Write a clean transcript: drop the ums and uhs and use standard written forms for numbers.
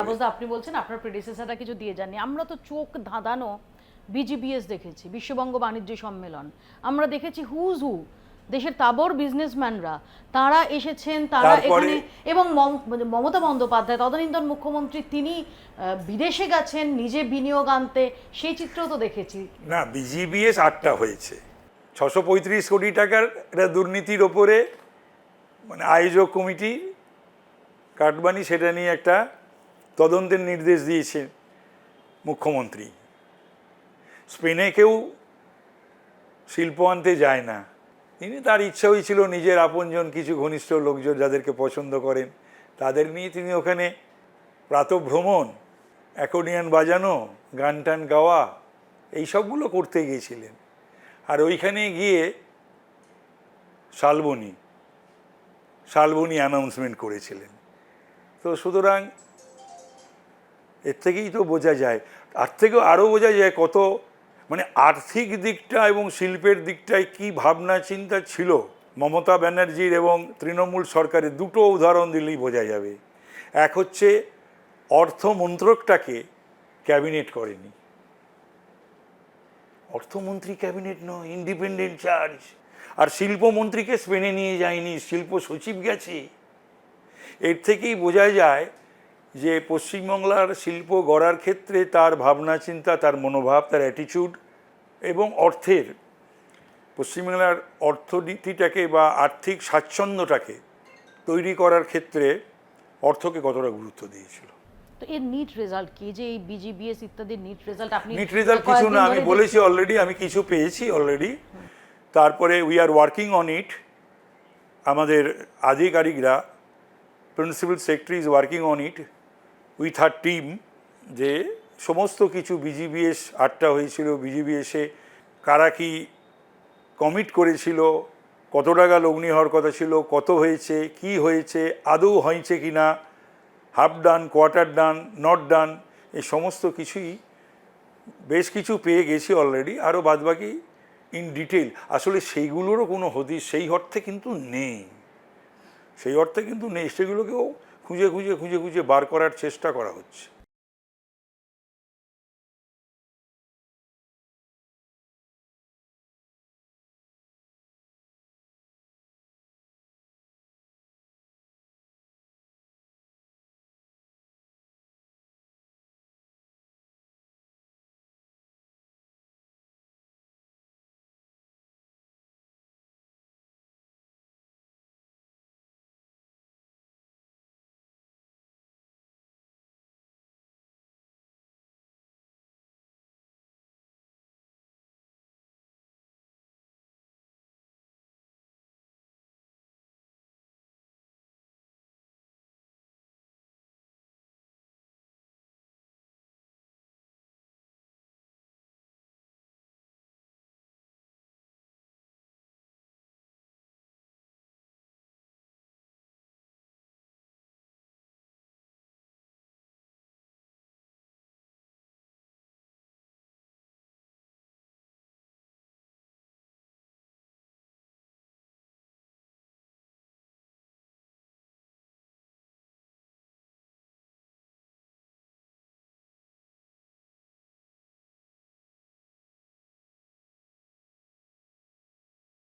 তাপসদা আপনি বলছেন আপনার প্রেডিসেসররা কিছু দিয়ে যাননি, আমরা তো চোখ ধাঁধানো বিজিবিএস দেখেছি, বিশ্ববঙ্গ বাণিজ্য সম্মেলন, আমরা দেখেছি হুজ হু দেশের তাবড় বিজনেসম্যানরা তারা এসেছেন, তারা এখানে, এবং মমতা বন্দ্যোপাধ্যায় তদানীন্তন মুখ্যমন্ত্রী তিনি বিদেশে গেছেন নিজে বিনিয়োগ আনতে, সেই চিত্রও তো দেখেছি। না, বিজিবিএস 8টা হয়েছে, 635 কোটি টাকার একটা দুর্নীতির ওপরে মানে আয়োজক কমিটি কাটবানি, সেটা নিয়ে একটা তদন্তের নির্দেশ দিয়েছে মুখ্যমন্ত্রী। স্পেনে কেউ শিল্প আনতে যায় না, তিনি তার ইচ্ছা হয়েছিল নিজের আপনজন কিছু ঘনিষ্ঠ লোকজন যাদেরকে পছন্দ করেন তাদের নিয়ে তিনি ওখানে প্রাতঃভ্রমণ, অ্যাকর্ডিয়ন বাজানো, গান টান গাওয়া, এই সবগুলো করতে গিয়েছিলেন। আর ওইখানে গিয়ে শালবনী অ্যানাউন্সমেন্ট করেছিলেন। তো সুতরাং এর থেকেই তো বোঝা যায়, আর থেকেও আরও বোঝা যায় কত মানে আর্থিক দিকটা এবং শিল্পের দিকটায় কি ভাবনা চিন্তা ছিল মমতা ব্যানার্জির এবং তৃণমূল সরকারের। দুটো উদাহরণ দিলেই বোঝা যাবে। এক হচ্ছে অর্থমন্ত্রকটাকে ক্যাবিনেট করেনি, অর্থমন্ত্রী ক্যাবিনেট নয়, ইন্ডিপেন্ডেন্ট চার্জ। আর শিল্পমন্ত্রীকে স্পেনে নিয়ে যায়নি, শিল্প সচিব গেছে। এর থেকেই বোঝা যায় যে পশ্চিমবাংলার শিল্প গড়ার ক্ষেত্রে তার ভাবনা চিন্তা, তার মনোভাব, তার অ্যাটিটিউড এবং অর্থের, পশ্চিমবাংলার অর্থনীতিটাকে বা আর্থিক স্বাচ্ছন্দ্যটাকে তৈরি করার ক্ষেত্রে অর্থকে কতটা গুরুত্ব দিয়েছিল। তো এর নিট রেজাল্ট কি, যে এই বিজিবিএস ইত্যাদি নিট রেজাল্ট? আপনি নিট রেজাল্ট কিছু না, আমি বলেছি অলরেডি, আমি কিছু পেয়েছি অলরেডি। তারপরে we are working on it, আমাদের আধিকারিকরা, principal secretary is working on it with her team, যে সমস্ত কিছু বিজিবিএস 8টা হয়েছিল, বিজিবিএসে কারা কি কমিট করেছিল, কত টাকা লগ্নি হওয়ার কথা ছিল, কত হয়েছে, কি হয়েছে, আদৌ হয়েছে কি না, half done, quarter done, not done, এই সমস্ত কিছুই বেশ কিছু পেয়ে গেছি অলরেডি। আরও বাদবাকি ইন ডিটেল আসলে সেইগুলোরও কোনো হদিশ সেই অর্থে কিন্তু নেই, সেগুলোকেও খুঁজে খুঁজে বার করার চেষ্টা করা হচ্ছে।